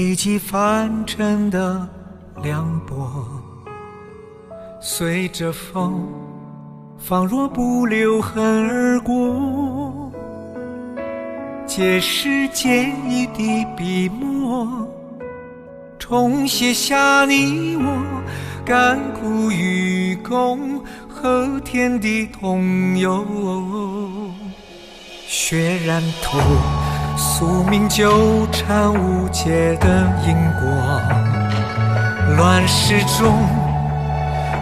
北极翻沉的凉薄，随着风仿若不留痕而过，借时间一滴笔墨，重写下你我甘苦与共和天地同游。血染土，宿命纠缠无解的因果，乱世中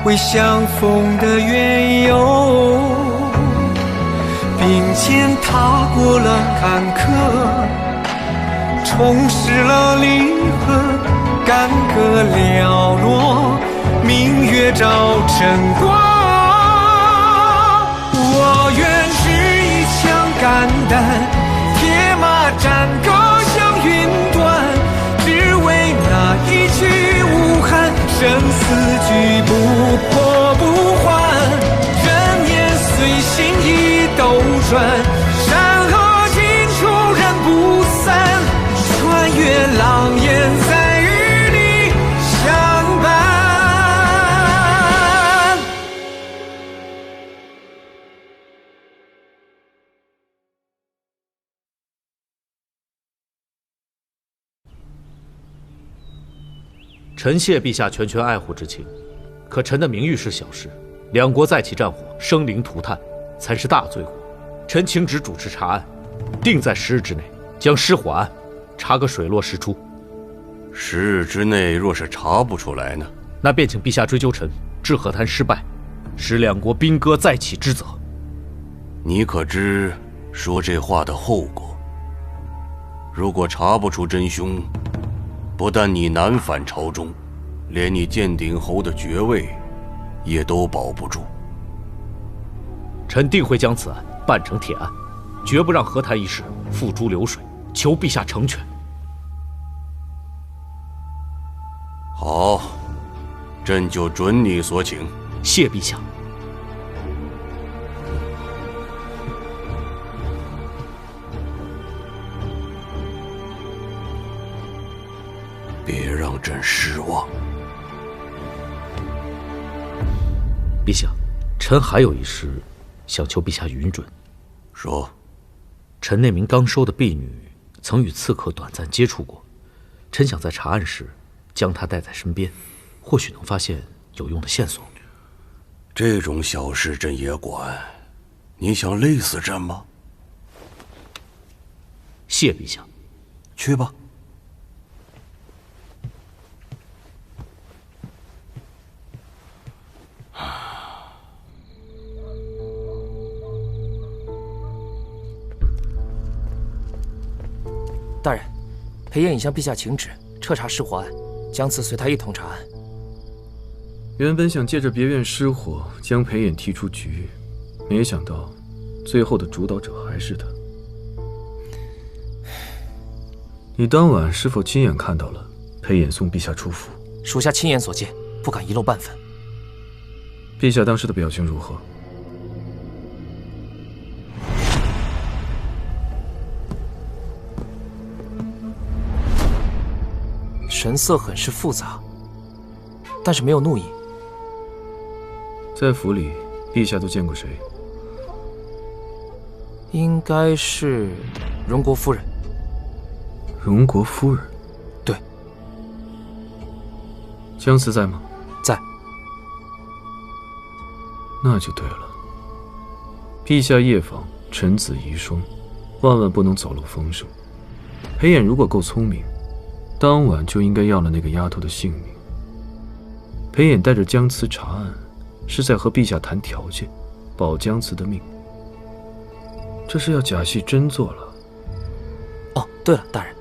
为相逢的缘由，并肩踏过了坎坷，重拾了离合，干戈寥落，明月照晨光。我愿执一枪肝胆，铁马战戈向云端，只为那一曲无憾，生死局不破不还，人言随心意斗转，山河尽处人不散，穿越狼烟再与你相伴。臣谢陛下全权爱护之情，可臣的名誉是小事，两国再起战火，生灵涂炭，才是大罪过。臣请旨主持查案，定在10日之内将失火案查个水落石出。10日之内若是查不出来呢？那便请陛下追究臣致和谈失败，使两国兵戈再起之责。你可知说这话的后果？如果查不出真凶，不但你难返朝中，连你建鼎侯的爵位也都保不住。臣定会将此案办成铁案，绝不让和谈一事付诸流水，求陛下成全。好，朕就准你所请。谢陛下。别让朕失望。陛下，臣还有一事想求陛下允准。说。臣那名刚收的婢女曾与刺客短暂接触过，臣想在查案时将她带在身边，或许能发现有用的线索。这种小事朕也管，你想累死朕吗？谢陛下。去吧。大人，裴炎已向陛下请旨，彻查失火案，将此随他一同查案。原本想借着别院失火将裴衍踢出局，没想到最后的主导者还是他。你当晚是否亲眼看到了裴衍送陛下出府？属下亲眼所见，不敢遗漏半分。陛下当时的表情如何？神色很是复杂，但是没有怒意。在府里，陛下都见过谁？应该是荣国夫人。荣国夫人？对。姜慈在吗？在。那就对了。陛下夜访，臣子遗孀，万万不能走漏风声。裴衍如果够聪明，当晚就应该要了那个丫头的性命。裴衍带着姜慈查案，是在和陛下谈条件，保姜慈的命。这是要假戏真做了。哦，对了，大人，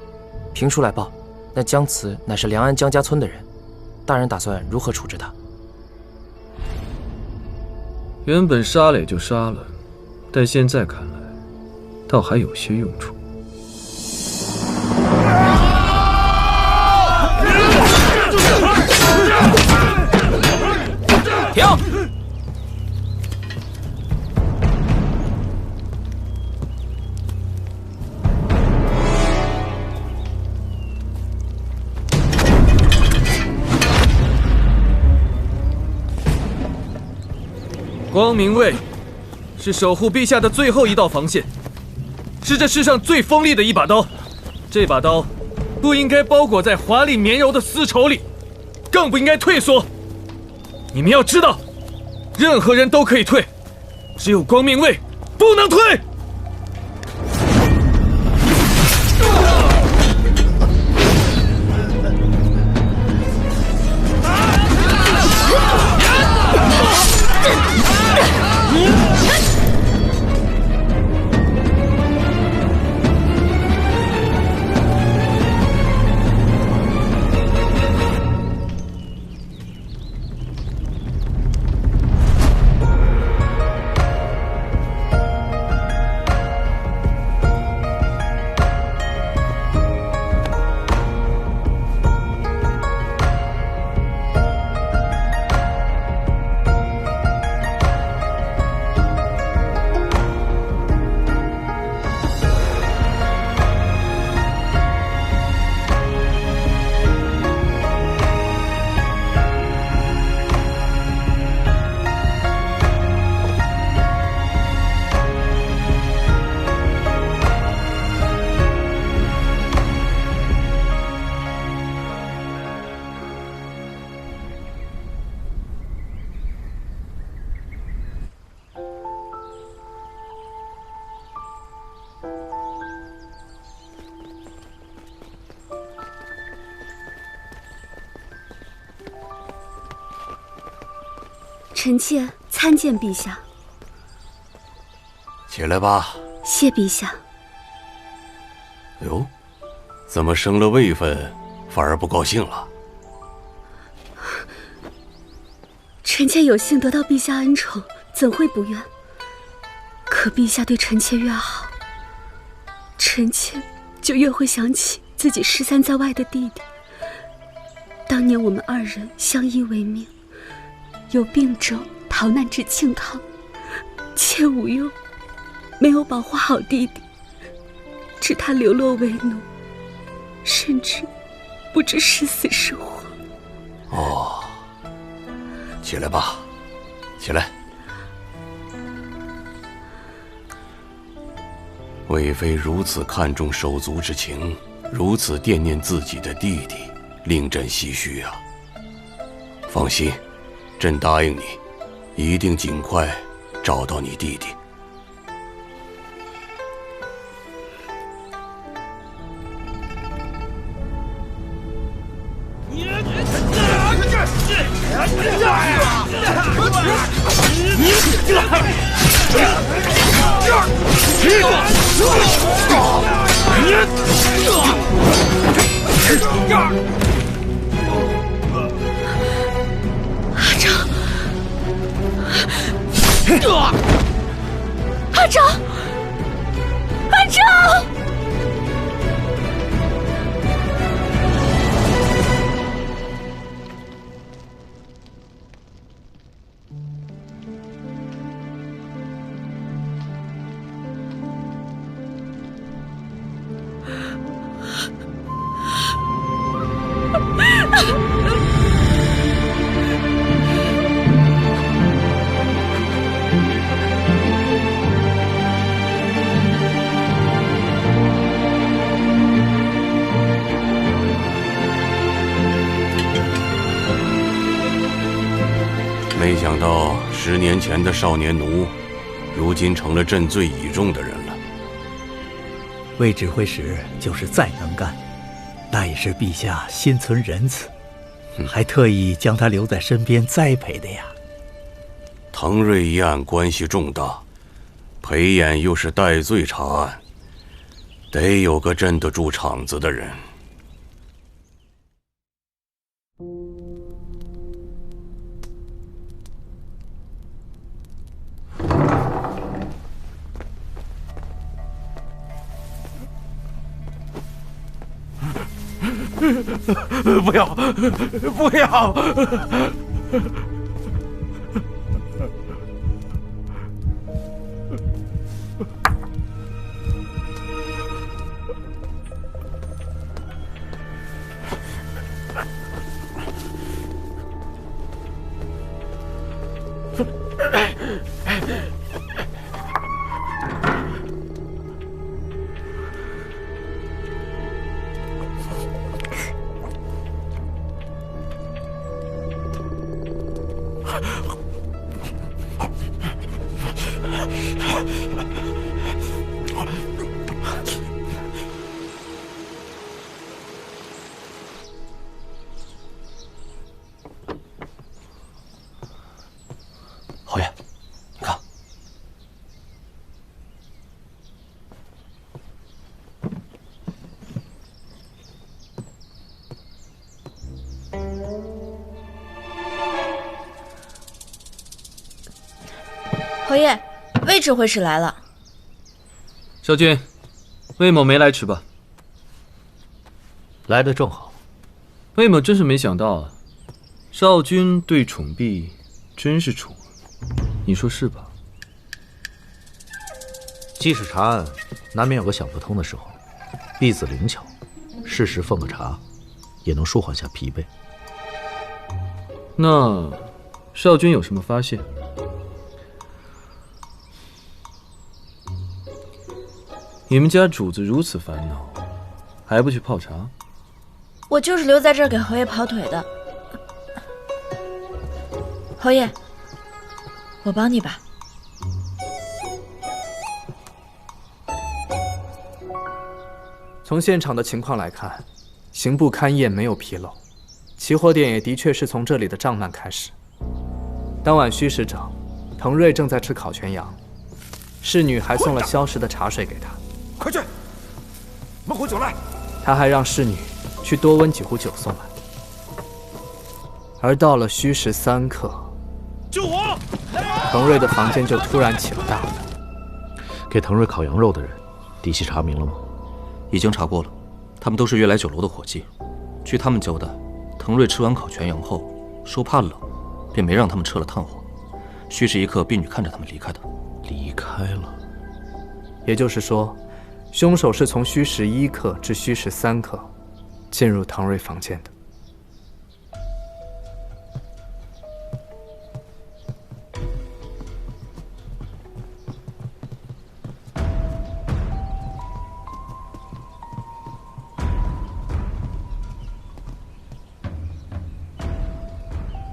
评书来报，那姜慈乃是梁安姜家村的人，大人打算如何处置他？原本杀了也就杀了，但现在看来，倒还有些用处。停！光明卫是守护陛下的最后一道防线，是这世上最锋利的一把刀。这把刀不应该包裹在华丽绵柔的丝绸里，更不应该退缩。你们要知道，任何人都可以退，只有光明卫不能退。臣妾参见陛下。起来吧。谢陛下。哟，怎么升了位分，反而不高兴了？臣妾有幸得到陛下恩宠，怎会不愿？可陛下对臣妾越好，臣妾就越会想起自己失散在外的弟弟。当年我们二人相依为命，由并州逃难至庆康，妾无忧，没有保护好弟弟，致他流落为奴，甚至不知是死是活。哦，起来吧，起来。魏妃如此看重手足之情，如此惦念自己的弟弟，令朕唏嘘啊。放心，朕答应你，一定尽快找到你弟弟。阿昭，阿昭！没想到10年前的少年奴，如今成了朕最倚重的人了。魏指挥使就是再能干，那也是陛下心存仁慈，还特意将他留在身边栽培的呀。滕瑞一案关系重大，裴衍又是戴罪查案，得有个镇得住场子的人。不要，不要！侯爷，你看，侯爷，魏指挥使来了。少君，魏某没来迟吧？来得正好。魏某真是没想到啊，少君对宠婢真是宠啊，你说是吧？即使查案，难免有个想不通的时候。婢子灵巧，适时奉个茶，也能舒缓下疲惫。那少君有什么发现？你们家主子如此烦恼，还不去泡茶？我就是留在这儿给侯爷跑腿的。侯爷，我帮你吧。从现场的情况来看，刑部勘验没有纰漏，起火点也的确是从这里的帐幔开始。当晚虚使者滕瑞正在吃烤全羊，侍女还送了消食的茶水给他。快去，猛壶酒来。他还让侍女去多温几壶酒送来。而到了虚时3刻，救我！滕瑞的房间就突然起了大火。给滕瑞烤羊肉的人，底细查明了吗？已经查过了，他们都是悦来酒楼的伙计。据他们交代，滕瑞吃完烤全羊后，说怕冷，便没让他们撤了炭火。虚时一刻，婢女看着他们离开的。离开了。也就是说，凶手是从虚时1刻至虚时3刻进入滕瑞房间的。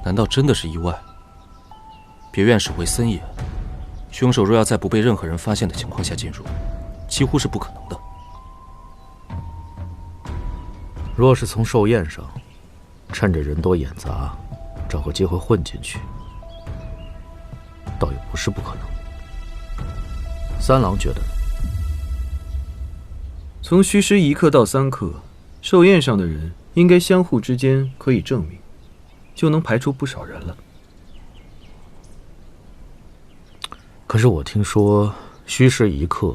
难道真的是意外？别院是为森也，凶手若要在不被任何人发现的情况下进入，几乎是不可能的。若是从寿宴上，趁着人多眼杂，找个机会混进去，倒也不是不可能。三郎觉得呢？从虚时1刻到3刻，寿宴上的人应该相互之间可以证明，就能排除不少人了。可是我听说，虚时1刻，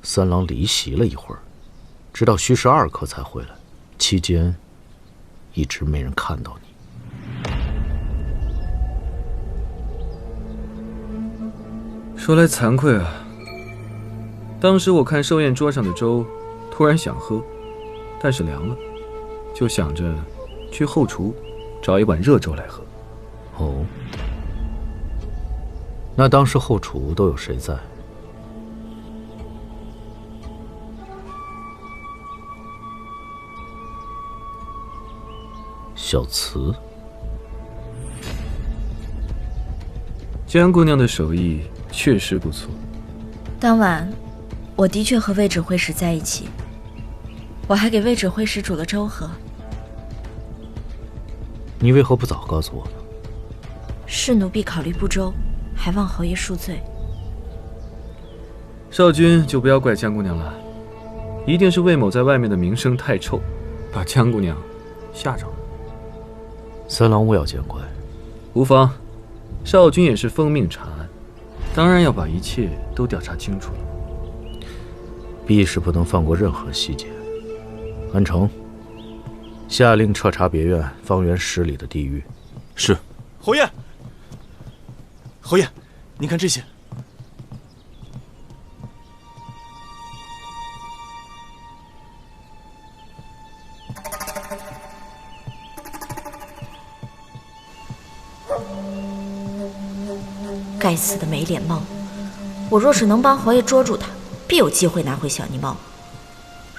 三郎离席了一会儿，直到虚时2刻才回来，期间一直没人看到你。说来惭愧啊，当时我看寿宴桌上的粥，突然想喝，但是凉了，就想着去后厨找一碗热粥来喝。哦，那当时后厨都有谁在？小慈，江姑娘的手艺确实不错。当晚，我的确和魏指挥使在一起，我还给魏指挥使煮了粥喝。你为何不早告诉我呢？是奴婢考虑不周，还望侯爷恕罪。少君就不要怪江姑娘了，一定是魏某在外面的名声太臭，把江姑娘吓着了。三郎勿要见怪。无妨，少君也是奉命查案，当然要把一切都调查清楚了。必是不能放过任何细节。安城，下令彻查别院方圆10里的地狱。是。侯爷，侯爷，您看这些。该死的没脸猫，我若是能帮侯爷捉住他，必有机会拿回小泥猫。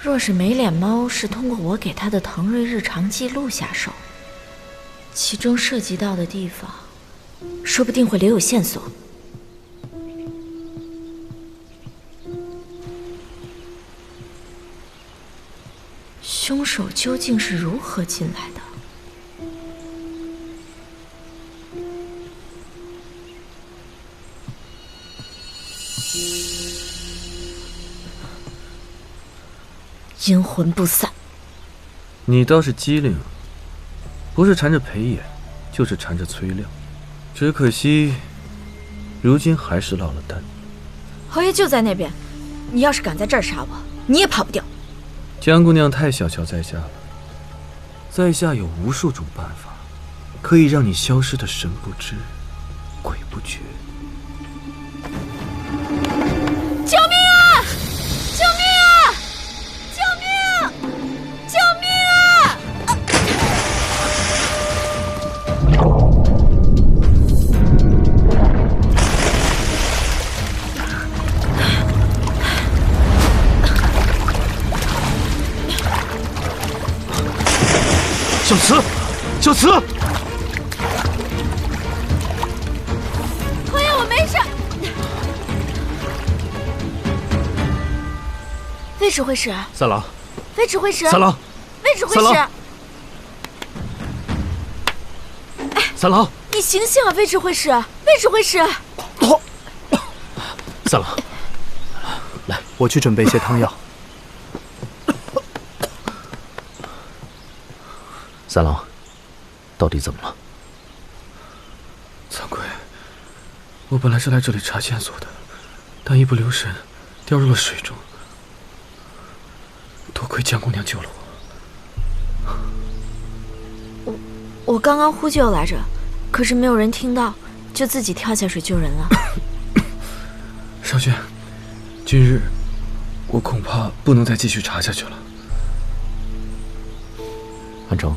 若是没脸猫是通过我给他的腾瑞日常记录下手，其中涉及到的地方，说不定会留有线索。凶手究竟是如何进来的？阴魂不散。你倒是机灵，不是缠着裴衍，就是缠着崔亮，只可惜，如今还是落了单。侯爷就在那边，你要是敢在这儿杀我，你也跑不掉。江姑娘太小瞧在下了，在下有无数种办法，可以让你消失的神不知，鬼不觉。救命啊！救命啊！救命！救命啊！小慈，小慈，侯爷，我没事。魏指挥使，三郎，魏指挥使，三郎，魏指挥使，三郎，你醒醒啊！魏指挥使，魏指挥使，三郎，来，我去准备一些汤药。三郎，到底怎么了？惭愧，我本来是来这里查线索的，但一不留神掉入了水中。多亏江姑娘救了我。我刚刚呼救来着，可是没有人听到，就自己跳下水救人了。少君，今日我恐怕不能再继续查下去了。安城，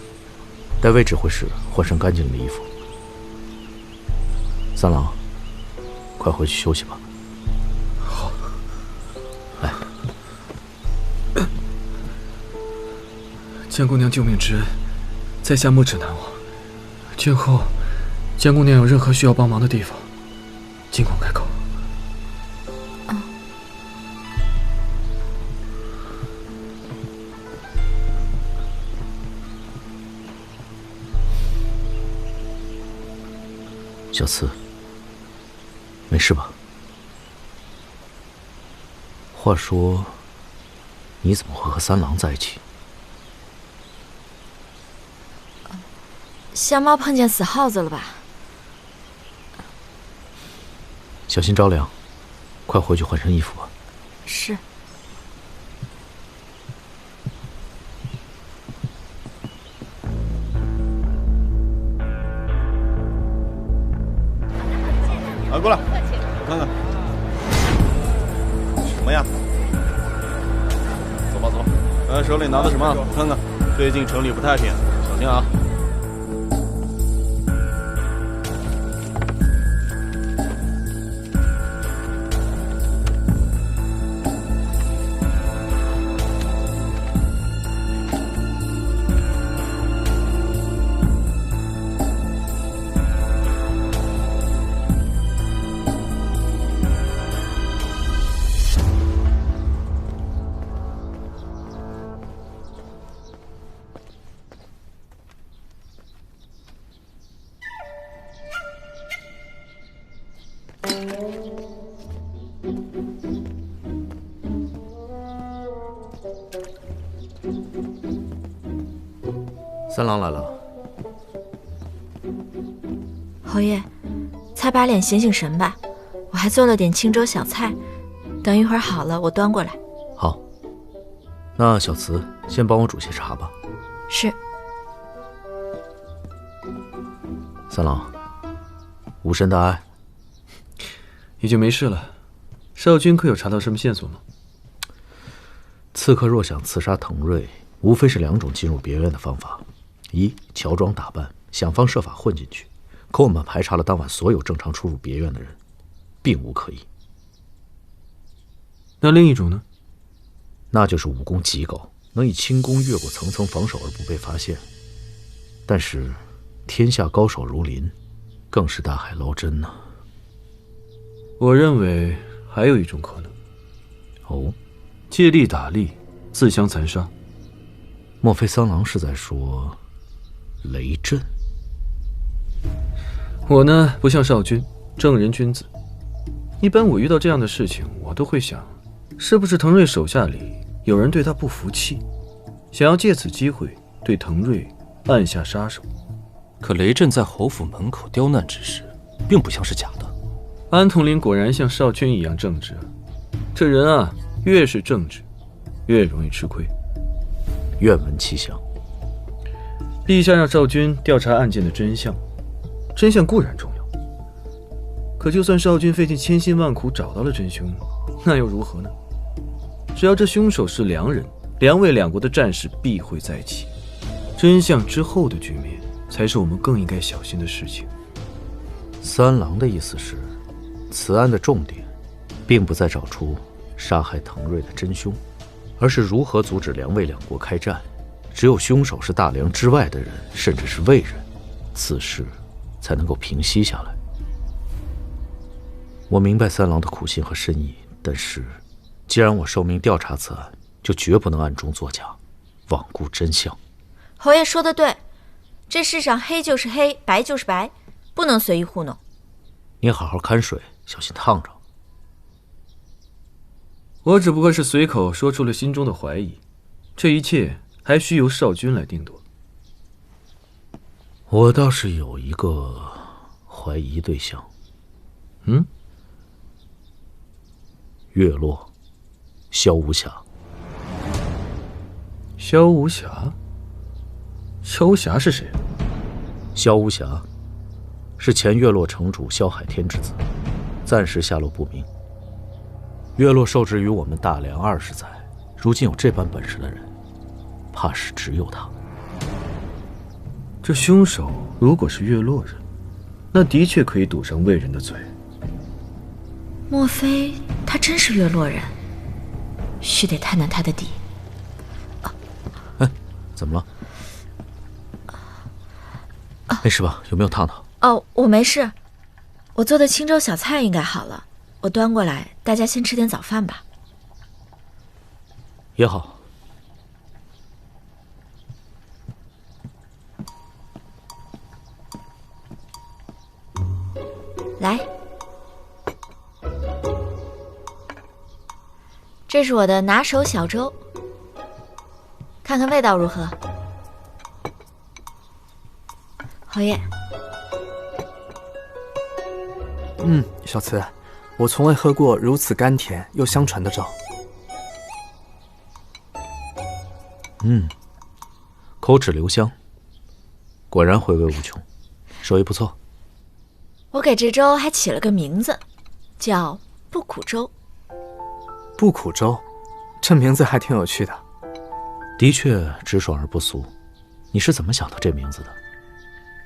带魏指挥使换上干净的衣服。三郎，快回去休息吧。好。来。江姑娘救命之恩，在下没齿难忘。今后，江姑娘有任何需要帮忙的地方，尽管开口。小慈，没事吧？话说，你怎么会和三郎在一起？香猫碰见死耗子了吧？小心着凉，快回去换身衣服吧。是。过来，我看看，什么呀？走吧，走吧。手里拿的什么？我看看。最近城里不太平，小心啊。三郎来了。侯爷，擦把脸，醒醒神吧。我还做了点清粥小菜，等一会儿好了，我端过来。好，那小慈先帮我煮些茶吧。是。三郎，无神大碍？已经没事了。少君可有查到什么线索吗？刺客若想刺杀滕瑞，无非是两种进入别院的方法：一，乔装打扮，想方设法混进去。可我们排查了当晚所有正常出入别院的人，并无可疑。那另一种呢？那就是武功极高，能以轻功越过层层防守而不被发现。但是，天下高手如林，更是大海捞针呐。我认为还有一种可能。哦，借力打力，自相残杀。莫非三郎是在说雷震？我呢，不像少君，正人君子。一般我遇到这样的事情，我都会想，是不是滕瑞手下里有人对他不服气，想要借此机会对滕瑞按下杀手。可雷震在侯府门口刁难之事，并不像是假的。安统领果然像少君一样正直啊！这人啊，越是正直，越容易吃亏。愿闻其详。陛下让少君调查案件的真相，真相固然重要，可就算少君费尽千辛万苦找到了真凶，那又如何呢？只要这凶手是良人，梁魏两国的战事必会再起。真相之后的局面，才是我们更应该小心的事情。三郎的意思是，此案的重点，并不在找出杀害滕瑞的真凶，而是如何阻止梁魏两国开战。只有凶手是大梁之外的人，甚至是魏人，此事才能够平息下来。我明白三郎的苦心和深意，但是既然我受命调查此案，就绝不能暗中作假，罔顾真相。侯爷说的对，这世上黑就是黑，白就是白，不能随意糊弄。你好好看水，小心烫着。我只不过是随口说出了心中的怀疑，这一切还需由少君来定夺。我倒是有一个怀疑对象。月落，萧无暇。萧无暇？萧无暇是谁？萧无暇是前月落城主萧海天之子，暂时下落不明。月落受制于我们大梁20载，如今有这般本事的人，怕是只有他。这凶手如果是月落人，那的确可以堵上魏人的嘴。莫非他真是月落人？须得探探他的底。怎么了？没事吧？有没有烫到？哦，我没事，我做的清粥小菜应该好了，我端过来，大家先吃点早饭吧。也好。来，这是我的拿手小粥，看看味道如何。侯爷，小慈，我从未喝过如此甘甜又香醇的粥。口齿留香，果然回味无穷，手艺不错。我给这粥还起了个名字，叫不苦粥。不苦粥，这名字还挺有趣的。的确直爽而不俗。你是怎么想到这名字的？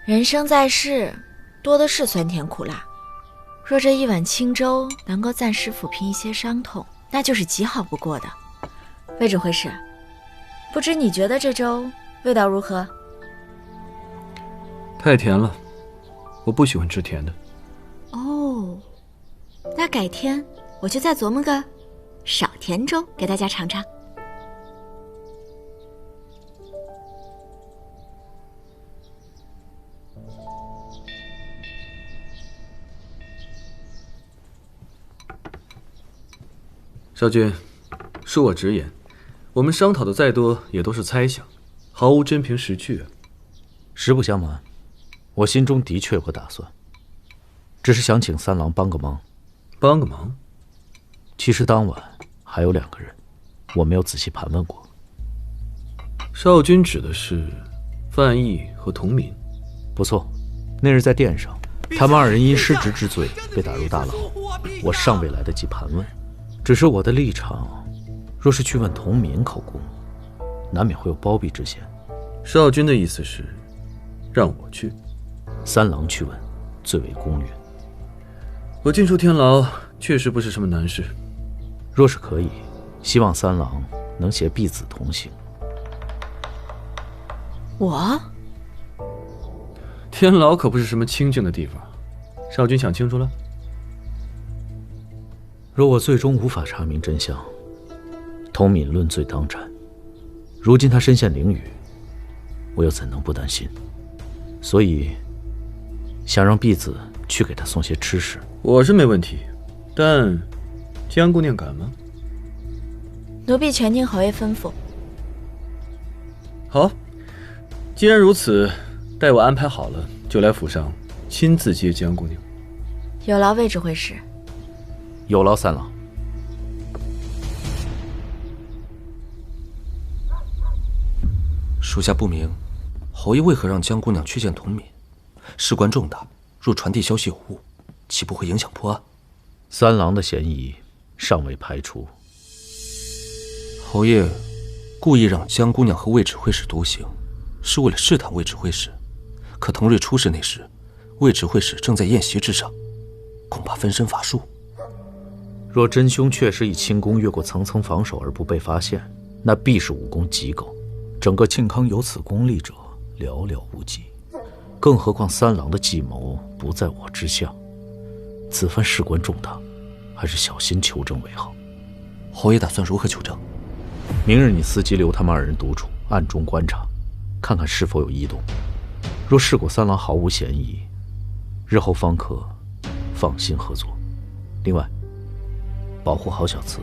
人生在世，多的是酸甜苦辣。若这一碗清粥能够暂时抚平一些伤痛，那就是极好不过的。魏指挥使，不知你觉得这粥味道如何？太甜了，我不喜欢吃甜的。哦，那改天我就再琢磨个少甜粥给大家尝尝。少君，恕我直言，我们商讨的再多也都是猜想，毫无真凭实据啊。实不相瞒，我心中的确有个打算，只是想请三郎帮个忙。帮个忙？其实当晚还有2个人，我没有仔细盘问过。少君指的是范毅和童民？不错，那日在殿上，他们2人因失职之罪被打入大牢，我尚未来得及盘问。只是我的立场，若是去问童民口供，难免会有包庇之嫌。少君的意思是让我去？三郎去问，最为公允。我进出天牢确实不是什么难事，若是可以，希望三郎能携婢子同行。我？天牢可不是什么清静的地方，少君想清楚了？若我最终无法查明真相，童敏论罪当斩。如今他身陷囹圄，我又怎能不担心？所以，想让婢子去给他送些吃食。我是没问题，但江姑娘敢吗？奴婢全听侯爷吩咐。好，既然如此，待我安排好了，就来府上亲自接江姑娘。有劳魏指挥使。有劳三郎。属下不明，侯爷为何让江姑娘去见童敏？事关重大，若传递消息有误，岂不会影响破案？三郎的嫌疑尚未排除。侯爷故意让江姑娘和魏指挥使独行，是为了试探魏指挥使。可滕瑞出事那时，魏指挥使正在宴席之上，恐怕分身乏术。若真凶确实以轻功越过层层防守而不被发现，那必是武功极高。整个庆康有此功力者寥寥无几，更何况三郎的计谋不在我之下。此番事关重大，还是小心求证为好。侯爷打算如何求证？明日你伺机留他们二人独处，暗中观察，看看是否有异动。若试过三郎毫无嫌疑，日后方可放心合作。另外，保护好小慈。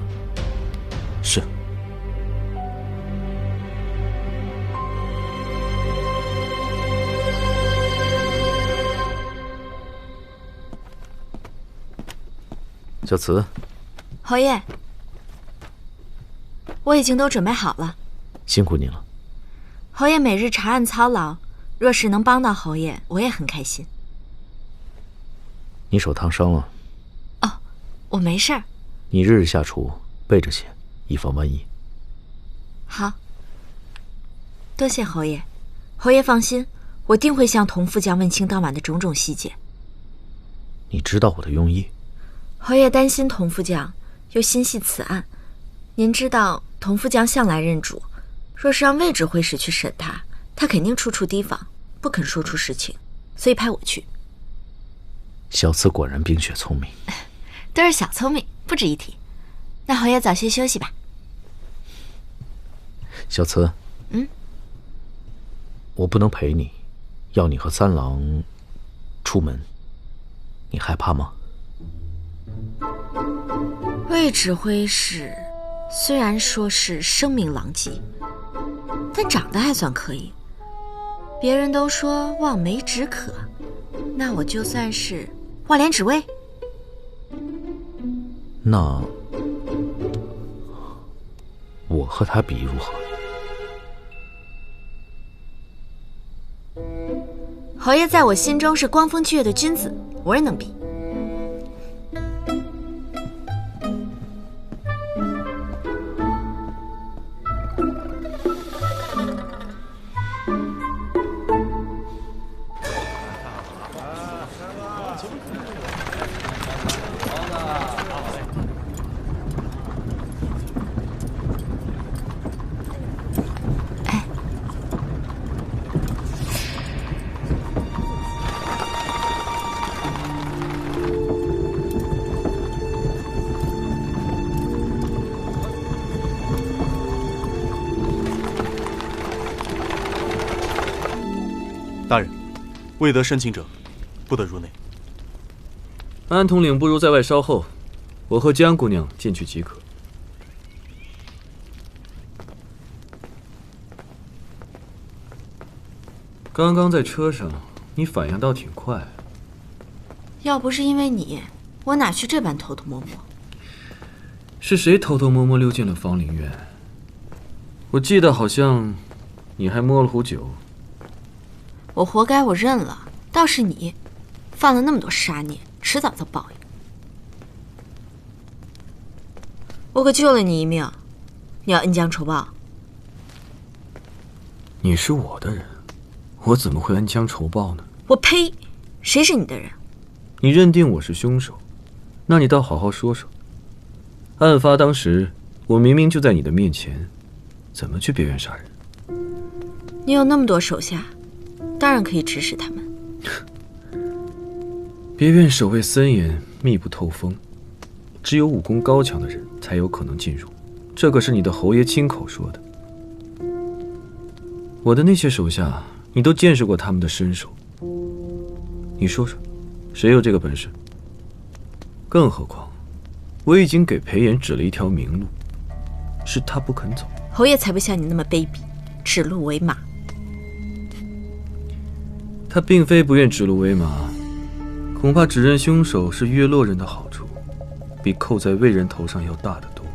是。小慈，侯爷，我已经都准备好了。辛苦你了。侯爷每日查案操劳，若是能帮到侯爷，我也很开心。你手烫伤了？哦，我没事儿。你日日下厨，备着些，以防万一。好，多谢侯爷。侯爷放心，我定会向童副将问清当晚的种种细节。你知道我的用意？侯爷担心童副将，又心系此案。您知道童副将向来认主，若是让魏指挥使去审他，他肯定处处提防，不肯说出实情，所以派我去。小慈果然冰雪聪明。都是小聪明，不值一提。那侯爷早些休息吧。小慈，我不能陪你，要你和三郎出门，你害怕吗？魏指挥使虽然说是声名狼藉，但长得还算可以。别人都说望梅止渴，那我就算是望莲止胃。那我和他比如何？侯爷在我心中是光风霁月的君子，无人能比。大人，未得申请者，不得入内。安统领不如在外稍候，我和江姑娘进去即可。刚刚在车上，你反应倒挺快。要不是因为你，我哪去这般偷偷摸摸？是谁偷偷摸摸溜进了芳林院？我记得好像你还摸了壶酒。我活该，我认了。倒是你，犯了那么多杀孽，迟早遭报应。我可救了你一命，你要恩将仇报？你是我的人，我怎么会恩将仇报呢？我呸！谁是你的人？你认定我是凶手，那你倒好好说说，案发当时，我明明就在你的面前，怎么去别院杀人？你有那么多手下，当然可以指使他们。别院守卫森严，密不透风，只有武功高强的人才有可能进入。这可是你的侯爷亲口说的。我的那些手下，你都见识过他们的身手。你说说，谁有这个本事？更何况，我已经给裴炎指了一条明路，是他不肯走。侯爷才不像你那么卑鄙，指鹿为马。他并非不愿指鹿为马，恐怕指认凶手是月落人的好处，比扣在魏人头上要大得多。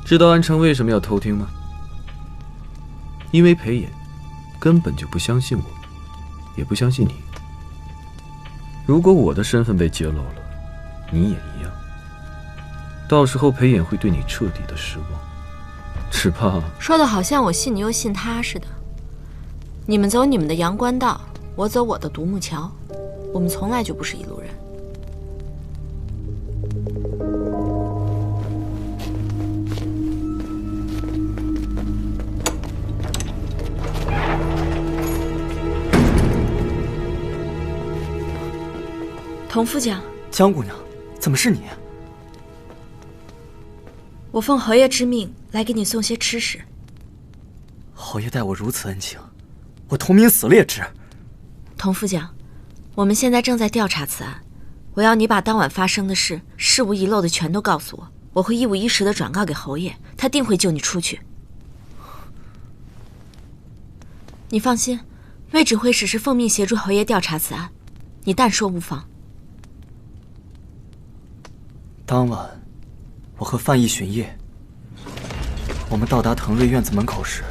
知道安城为什么要偷听吗？因为裴炎根本就不相信我，也不相信你。如果我的身份被揭露了，你也一样。到时候裴炎会对你彻底的失望，只怕……说的好像我信你又信他似的。你们走你们的阳关道，我走我的独木桥，我们从来就不是一路人。童副将，江姑娘，怎么是你？我奉侯爷之命来给你送些吃食。侯爷待我如此恩情，我同民死了也值。童副将，我们现在正在调查此案，我要你把当晚发生的事，事无遗漏的全都告诉我，我会一五一十的转告给侯爷，他定会救你出去。你放心，魏指挥使是奉命协助侯爷调查此案，你但说无妨。当晚，我和范毅巡夜。我们到达腾瑞院子门口时，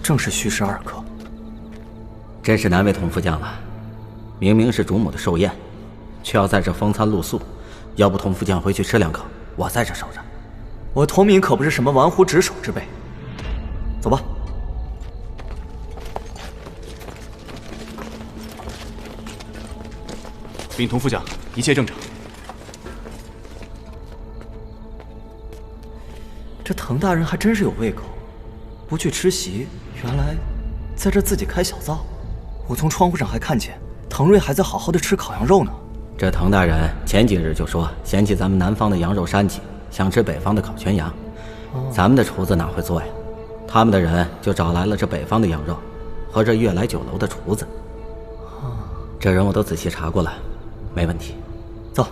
正是戌时2刻。真是难为童副将了，明明是主母的寿宴，却要在这风餐露宿。要不童副将回去吃2口，我在这守着。我童民可不是什么玩忽职守之辈。走吧。禀童副将，一切正常。这滕大人还真是有胃口，不去吃席，原来在这自己开小灶。我从窗户上还看见滕瑞还在好好的吃烤羊肉呢。这滕大人前几日就说嫌弃咱们南方的羊肉膻气，想吃北方的烤全羊。咱们的厨子哪会做呀？他们的人就找来了这北方的羊肉和这悦来酒楼的厨子。这人我都仔细查过了，没问题。走。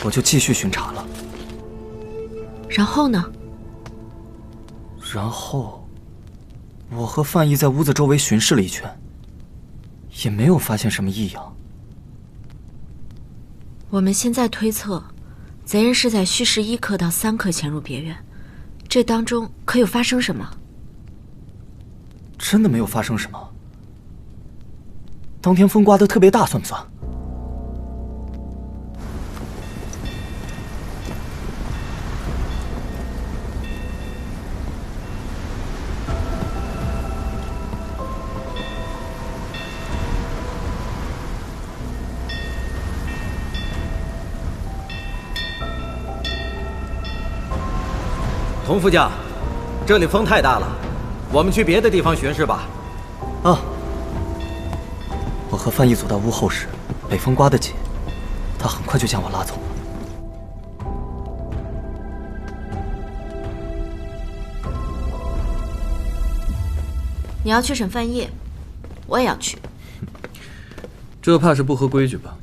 我就继续巡查了。然后呢？然后，我和范毅在屋子周围巡视了一圈，也没有发现什么异样。我们现在推测，贼人是在戌时1刻到3刻潜入别院，这当中可有发生什么？真的没有发生什么。当天风刮得特别大，算不算？童副将，这里风太大了，我们去别的地方巡视吧。啊！我和范毅走到屋后时，北风刮得紧，他很快就将我拉走了。你要去审范毅，我也要去。这怕是不合规矩吧？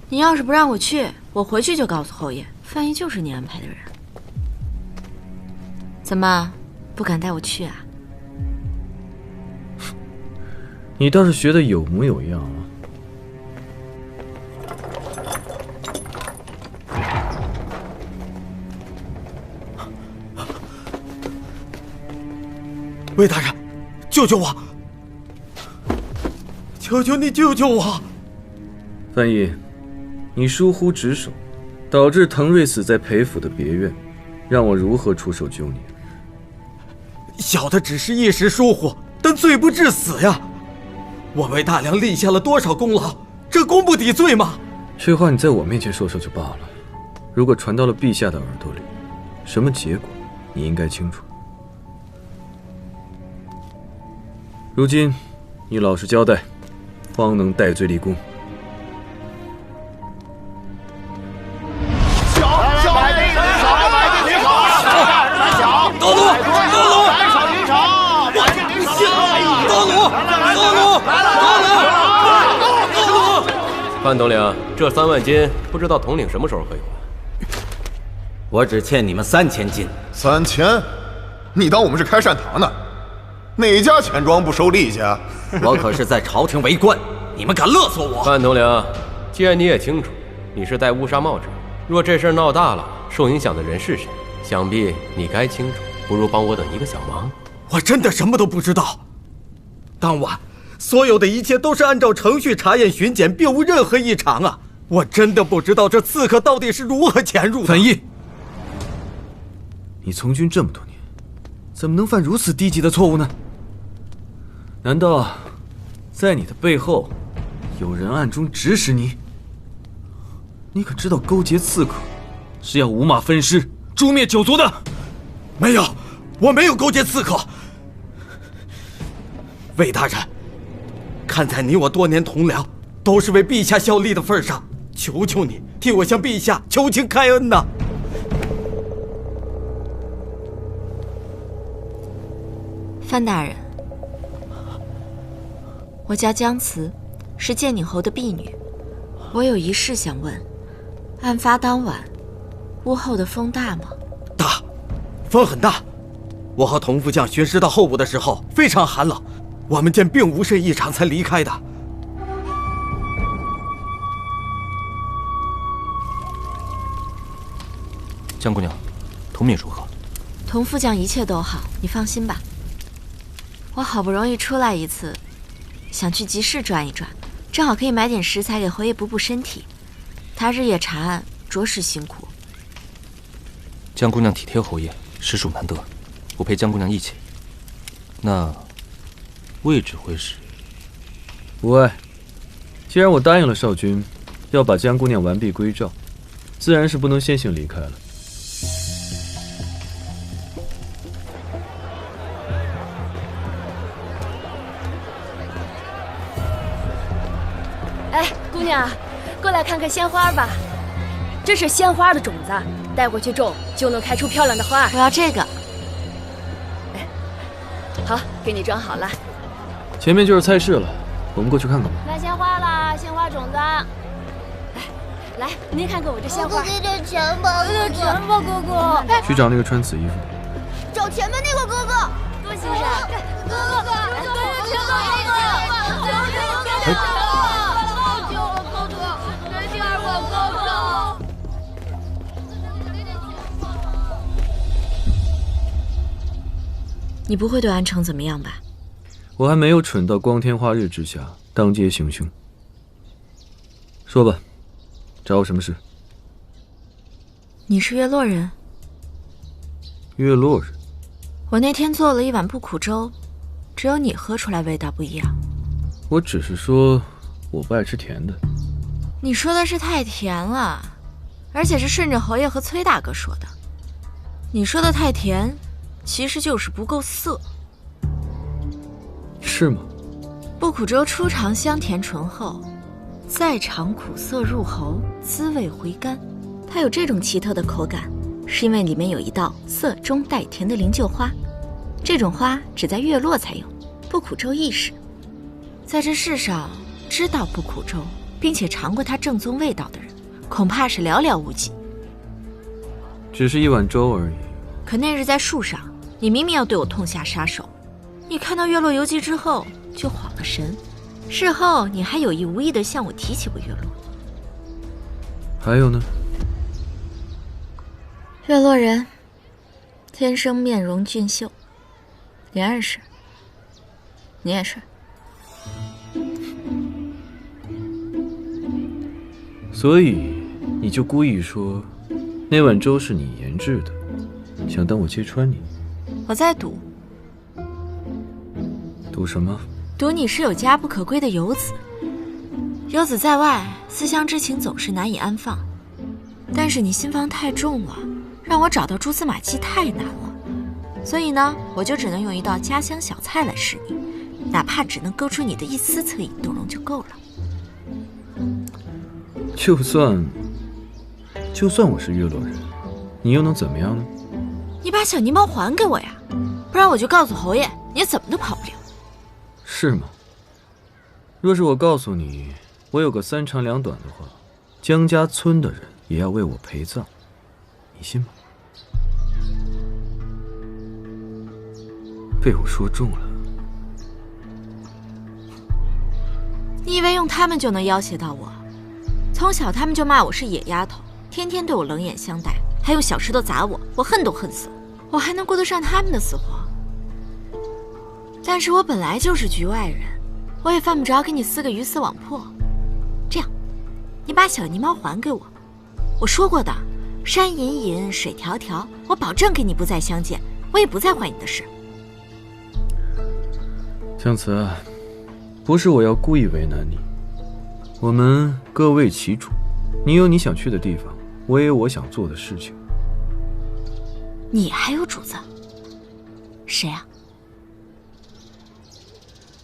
你要是不让我去，我回去就告诉侯爷，范毅就是你安排的人。怎么，不敢带我去啊？你倒是学得有模有样啊！魏大人，救救我！求求你救救我！范毅，你疏忽职守，导致滕瑞死在裴府的别院，让我如何出手救你？小的只是一时疏忽，但罪不至死呀！我为大梁立下了多少功劳，这功不抵罪吗？这话你在我面前说说就罢了，如果传到了陛下的耳朵里，什么结果你应该清楚。如今你老实交代，方能戴罪立功。范统领，这3万金不知道统领什么时候可以还？我只欠你们3000金。3000？你当我们是开善堂的？哪家钱庄不收利息啊？我可是在朝廷为官，你们敢勒索我？范统领，既然你也清楚，你是戴乌纱帽之人，若这事闹大了，受影响的人是谁？想必你该清楚，不如帮我等一个小忙。我真的什么都不知道。当晚，所有的一切都是按照程序查验巡检，并无任何异常啊！我真的不知道这刺客到底是如何潜入的。范毅，你从军这么多年，怎么能犯如此低级的错误呢？难道在你的背后有人暗中指使你？你可知道勾结刺客是要五马分尸、诛灭九族的？没有，我没有勾结刺客。魏大人，看在你我多年同僚，都是为陛下效力的份上，求求你替我向陛下求情开恩呐！范大人，我叫姜慈，是建宁侯的婢女。我有一事想问：案发当晚，屋后的风大吗？大，风很大。我和童副将巡视到后部的时候，非常寒冷。我们见并无甚异常，才离开的。江姑娘，童敏如何？童副将一切都好，你放心吧。我好不容易出来一次，想去集市转一转，正好可以买点食材给侯爷补补身体。他日夜查案，着实辛苦。江姑娘体贴侯爷，实属难得，我陪江姑娘一起。那魏指挥使无碍。既然我答应了少君，要把江姑娘完璧归赵，自然是不能先行离开了。哎，姑娘，过来看看鲜花吧。这是鲜花的种子，带过去种就能开出漂亮的花。我要这个。哎，好，给你装好了。前面就是菜市了，我们过去看看吧。卖鲜花啦，鲜花种子。哎，来，您看看我这鲜花。给点钱吧，给点钱吧，哥哥。去找那个穿紫衣服的。找前面那个哥哥。多谢谢。哥哥，给点钱吧，哥哥。你不会对安城怎么样吧？我还没有蠢到光天化日之下当街行凶。说吧，找我什么事？你是月落人？月落人。我那天做了一碗不苦粥，只有你喝出来味道不一样。我只是说我不爱吃甜的。你说的是太甜了，而且是顺着侯爷和崔大哥说的。你说的太甜，其实就是不够涩。是吗？不苦粥初尝香甜醇厚，再尝苦涩入喉，滋味回甘。它有这种奇特的口感，是因为里面有一道涩中带甜的灵柩花。这种花只在月落才有，不苦粥亦是。在这世上，知道不苦粥并且尝过它正宗味道的人，恐怕是寥寥无几。只是一碗粥而已。可那日在树上，你明明要对我痛下杀手，你看到月落游记之后就晃了神，事后你还有意无意地向我提起过月落。还有呢？月落人，天生面容俊秀，莲儿是，你也是。所以你就故意说那碗粥是你研制的，想当我揭穿你？我在赌。赌什么？赌你是有家不可归的游子。游子在外，思乡之情总是难以安放。但是你心房太重了，让我找到蛛丝马迹太难了。所以呢，我就只能用一道家乡小菜来试你，哪怕只能勾出你的一丝恻隐动容就够了。就算我是月落人，你又能怎么样呢？你把小泥猫还给我呀，不然我就告诉侯爷，你怎么都跑不了。是吗？若是我告诉你，我有个3长2短的话，江家村的人也要为我陪葬，你信吗？被我说中了。你以为用他们就能要挟到我？从小他们就骂我是野丫头，天天对我冷眼相待，还用小石头砸我，我恨都恨死了。我还能顾得上他们的死活？但是我本来就是局外人，我也犯不着给你撕个鱼死网破。这样，你把小泥猫还给我。我说过的，山隐隐，水迢迢，我保证跟你不再相见，我也不再坏你的事。姜慈，不是我要故意为难你，我们各为其主，你有你想去的地方，我也有我想做的事情。你还有主子？谁啊？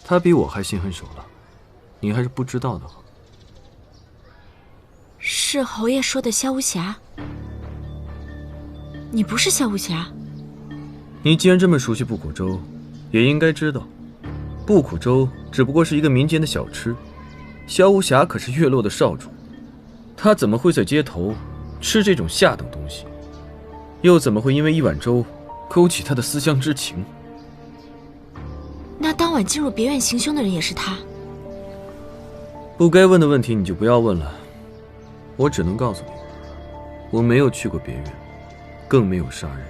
他比我还心狠手辣，你还是不知道的好。是侯爷说的萧无暇？你不是萧无暇？你既然这么熟悉不苦粥，也应该知道，不苦粥只不过是一个民间的小吃，萧无暇可是月落的少主，他怎么会在街头吃这种下等东西？又怎么会因为一碗粥勾起他的思乡之情？那当晚进入别院行凶的人也是他？不该问的问题你就不要问了，我只能告诉你，我没有去过别院，更没有杀人。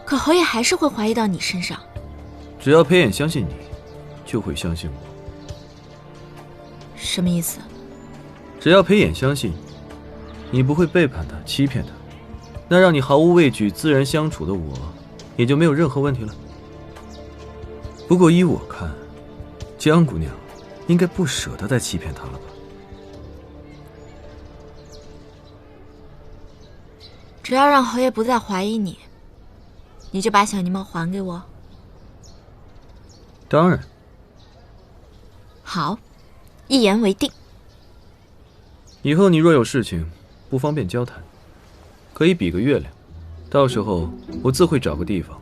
可侯爷还是会怀疑到你身上。只要裴衍相信你，就会相信我。什么意思？只要裴衍相信你不会背叛他、欺骗他，那让你毫无畏惧、自然相处的我，也就没有任何问题了。不过依我看，江姑娘应该不舍得再欺骗他了吧？只要让侯爷不再怀疑你，你就把小泥猫还给我。当然。好，一言为定。以后你若有事情不方便交谈，可以比个月亮，到时候我自会找个地方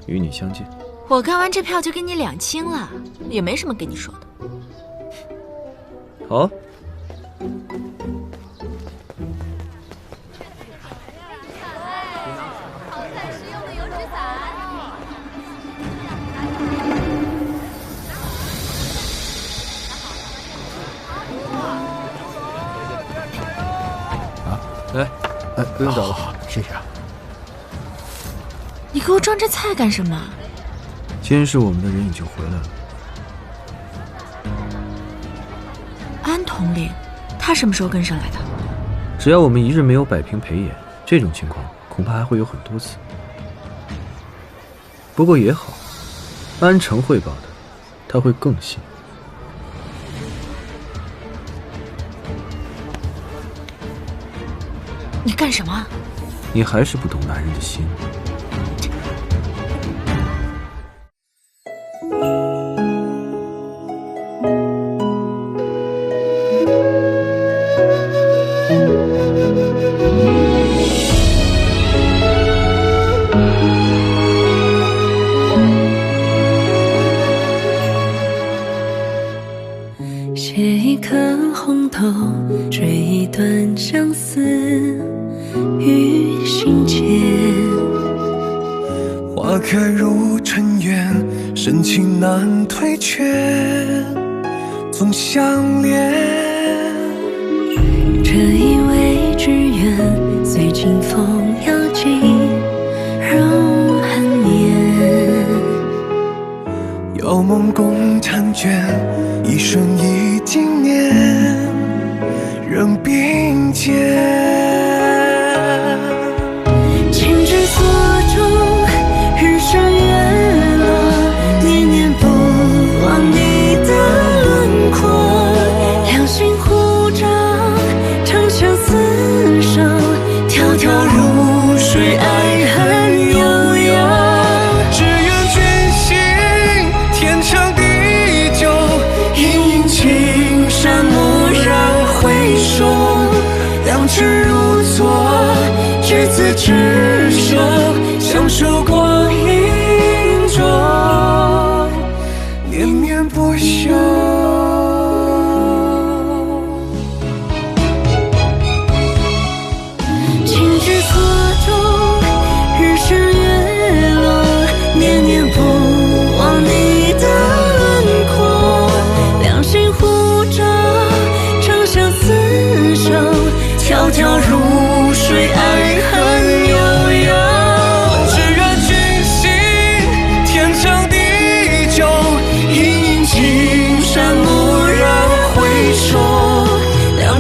与你相见。我干完这票就给你2清了，也没什么跟你说的。好。来，不用找了，谢谢啊。你给我装这菜干什么？监视我们的人已经回来了。安统领，他什么时候跟上来的？只要我们一日没有摆平裴衍，这种情况恐怕还会有很多次。不过也好，安城汇报的，他会更信。你干什么？你还是不懂男人的心。写一颗红豆，追一段相思于心间。花开如尘缘，深情难退却，总相恋。这一味之缘，随清风摇尽入寒眠。有梦共婵娟，一生一经年，仍并肩。情之所钟，日升月落，念念不忘你的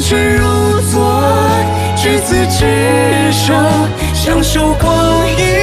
之如昨，执子之手，相守光阴。